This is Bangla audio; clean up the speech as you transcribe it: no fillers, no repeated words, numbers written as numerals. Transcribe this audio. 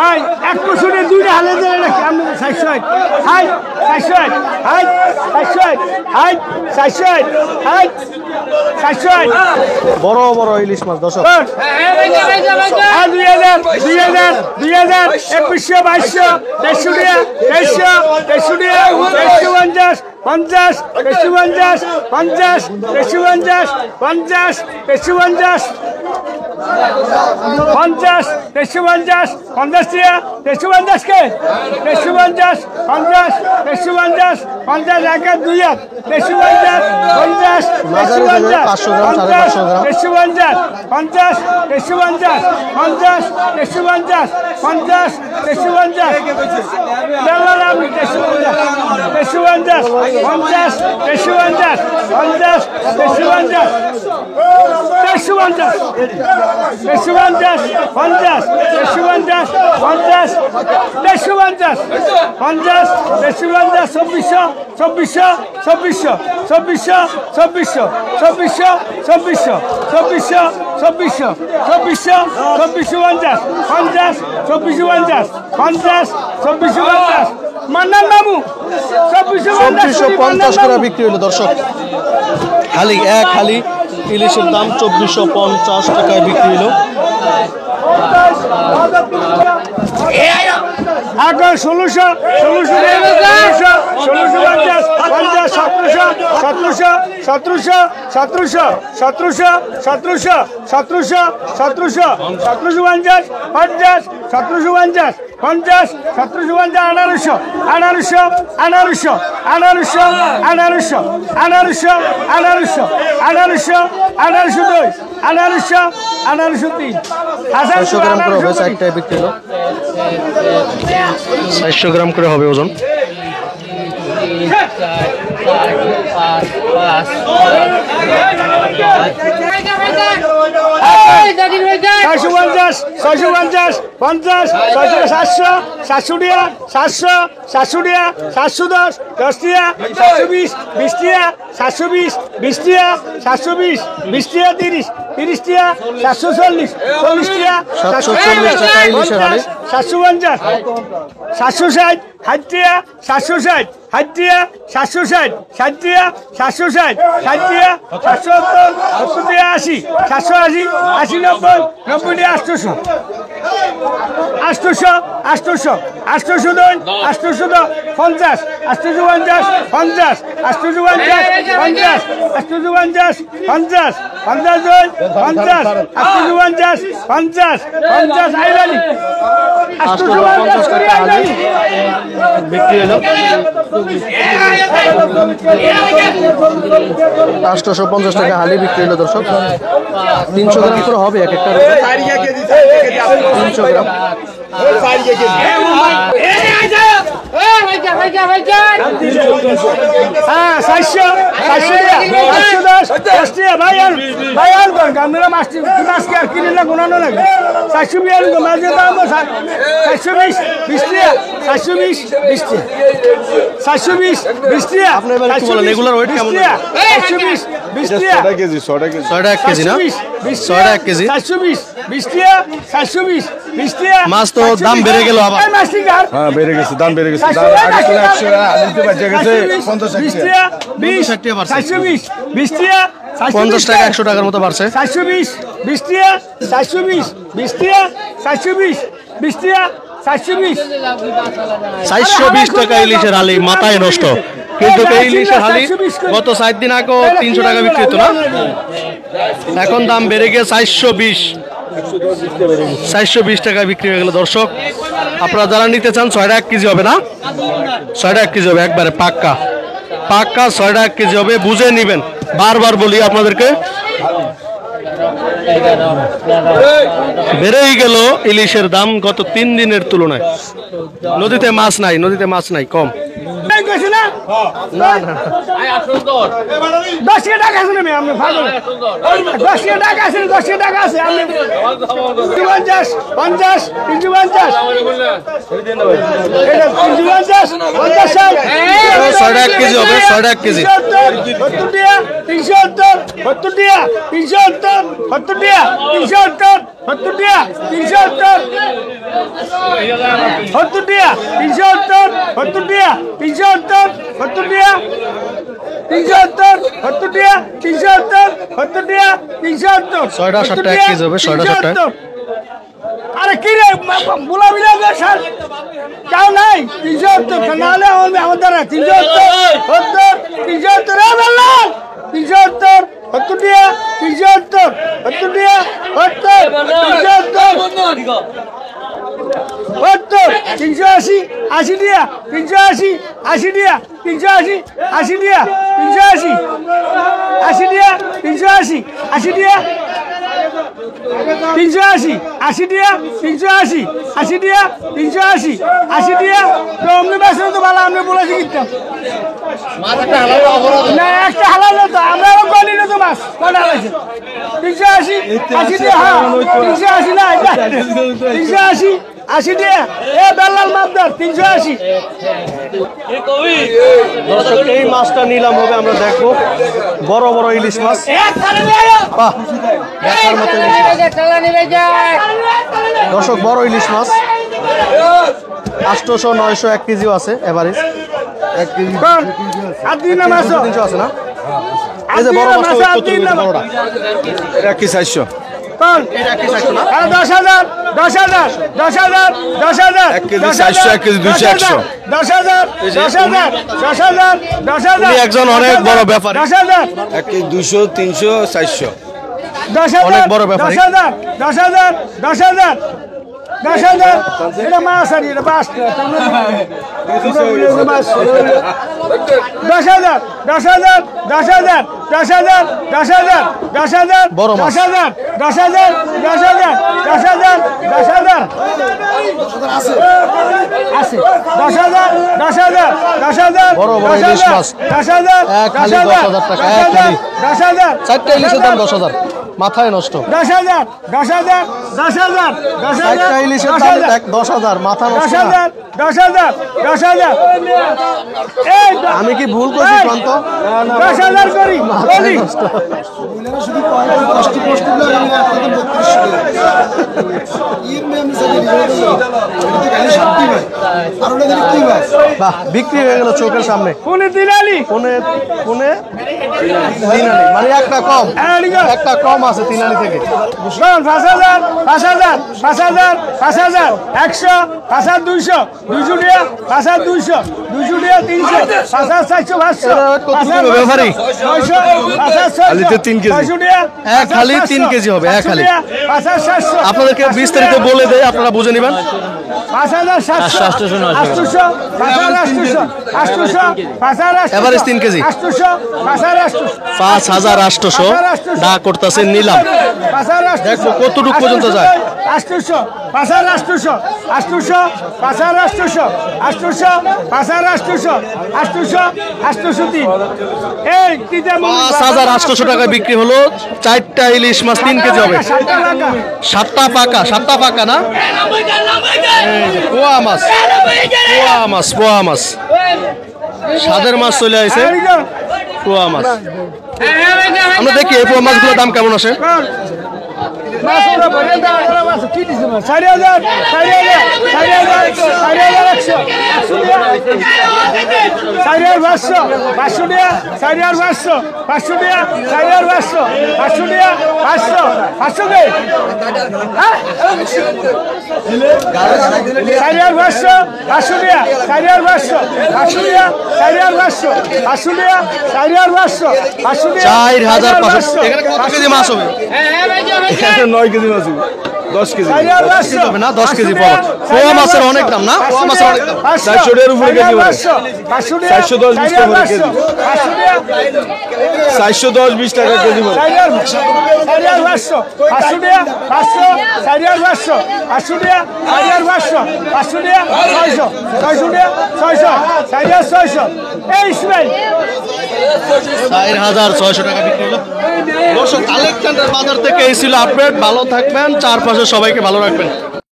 ভাই একটু শুনে দুইটা হালে দেয় না কেমন 600 হাই 600 হাই 600 হাই 600 হাই 600 বড় বড় ইলিশ মাছ দর্শক 2000 2000 2000 2100 2200 2350 50 5350 50 5350 50 5350 50 5350 50 টিয়া 5350 কে 5350 50 5350 50 একা 2 5350 50 5350 500 গ্রাম 550 গ্রাম 5350 50 5350 50 5350 50 5350 বেলা আমি 5350 50 5350 50 5350 মান্নার নামু 2450 করে বিক্রি হলো দর্শক খালি এক খালি ইলিশের দাম 2450 টাকায় বিক্রি হলো আগে 1600 400 গ্রাম করে হবে ওজন 850 টাকা হালি বিক্রি হলো দর্শক 300 গ্রাম করে হবে এক একটা 300 গ্রাম মাছ তো দাম বেড়ে গেল আবার হ্যাঁ বেড়ে গেছে দাম বেড়ে গেছে 50 টাকা 100 টাকার মতো বাড়ছে 420 টাকা ইলিশের হালি মাথায় নষ্ট কিন্তু এই ইলিশের হালি গত 7 দিন আগে 300 টাকা বিক্রি হতো না এখন দাম বেড়ে গিয়ে 420 টাকা বিক্রি হয়ে গেল দর্শক আপনারা যারা নিতে চান 6 টাকা কেজি হবে না 6 টাকা কেজি হবে একবারে পাক্কা 6 টাকা কেজি হবে বুঝে নেবেন বারবার বলি আপনাদেরকে, বেড়েই গেল ইলিশের দাম গত 3 দিনের তুলনায়। নদীতে মাছ নাই, নদীতে মাছ নাই, কম। না 10 টাকা আছে না আমি ভালো 10 টাকা আছে 10 টাকা আছে আমি 50 50 350 এটা 350 50 6 টাকা কেজি হবে, 6 টাকা কেজি। 70 টাকা 370 70 টাকা 370 70 টাকা 370 70 টাকা 370 70 টাকা 370 70 টাকা 370 70 টাকা 370 70 টাকা 370 70 টাকা 370 6টা 7 টাকা কেজি হবে, 6টা 7 টাকা। আরে কি রে বুলা বিলা স্যার কেউ নাই 370 নালে আমাদের 370 70 370 রে বললাম 370 70 টাকা 370 70 টাকা 70 380 80 টাকা 380 80 টাকা 380 80 টাকা 380 80 টাকা 380 80 টাকা 380 80 টাকা 380 80 টাকা 380 80 টাকা তো অমনি বেসন তো ভালো আমি বলেছি কিনতাম না একটা হালাল তো আমরা গনি না তো মাছ কটা হয়েছে 380 80 টাকা হ্যাঁ 380 না 380 80 টাকা এ বেলাল মাপদার 380 এই মাছটা নিলাম হবে, আমরা দেখবো বড় বড় ইলিশ মাছ। বাহ, দেখার মতো ইলিশ মাছ। দর্শক বড় ইলিশ মাছ 800 900 1 কেজিও আছে এভারেজ। 1 কেজি আর দিন না মাছ 300 আছে না? এই যে বড় মাছটা কত বড়টা? এটা কি 400 কোন এটা কি 400 না? 10,000 10,000 10,000 10,000 1 কেজি 400 1 কেজি 200 100 10,000 10,000 10,000 10,000 উনি একজন অনেক বড় ব্যাপারী। 10,000 1 কেজি 200 300 400 10,000 অনেক বড় ব্যাপারী। 10,000 10,000 10,000 10,000 এটা মাছ আর এটা বাস 10,000 10,000 10,000 10,000 10,000 10,000 বড় মাছ। 10,000 10,000 10,000 10,000 10,000 আছে 10,000 10,000 10,000 বড় বড় ইলিশ মাছ। 10,000 এক খালি 10,000 টাকা, এক খালি। 10,000 4টা ইলিশের দাম 10,000, মাথায় নষ্ট। 10,000 10,000 10,000 4টা ইলিশের দাম 10,000, মাথা নষ্ট না। 10,000 10,000 এই আমি কি ভুল করছি প্রান্ত? 10,000 করি বলি বাহ, বিক্রি হয়ে গেল চোখের সামনে। কোনে দিলালি কোনে কোনে তিনালি, মানে একটা কম, একটা কম আছে তিনালি থেকে। 5,000 5,000 5,000 5,000 100 5,000 200 200 টাকা 5,000 200 200 টাকা 300 5,000 400 500 কতটুকু ব্যাপারী? 900 5,000 খালিতে 3 কেজি। 600 টাকা এক খালি 3 কেজি হবে, এক খালি। 5,000 700 আপনাদেরকে বিস্তারিত বলে দেয়, আপনারা বুঝে নেবেন। 5,000 700 800 5,000 800 5,000 Average 3 কেজি। 800 5,000 5,800 ডা করতেছে নিলাম। দেখবো কতটুকু পর্যন্ত যায়। 800 5,800 800 5,800 800 5,800 800 803 এই কিটা 5,800 টাকায় বিক্রি হলো। 4টা ইলিশ মাছ 3 কেজি হবে। 7টা পাকা, 7টা পাকা না? এই যে পোয়া মাছ, পোয়া মাছ, পোয়া মাছ, স্বাদের মাছ চলে আসে। পোয়া মাছ আমরা দেখি এই পোয়া মাছগুলোর দাম কেমন আসে। 4,500 এখানে কত কেজি মাছ হবে? 9 কেজি মাছ 10 কেজি হবে না 10 কেজি পাওয়া পোয়া মাছের অনেক দাম না পোয়া মাছের অনেক দাম 400 টাকার উপরে কেজি বলে 410 20 টাকা করে কেজি 410 20 টাকা কেজি বলে 4600 টাকা বিক্রি হলো দর্শক আলেকজান্ডার বাজার থেকে এই ছিল আপডেট ভালো থাকবেন চারপাশে সবাইকে ভালো রাখবেন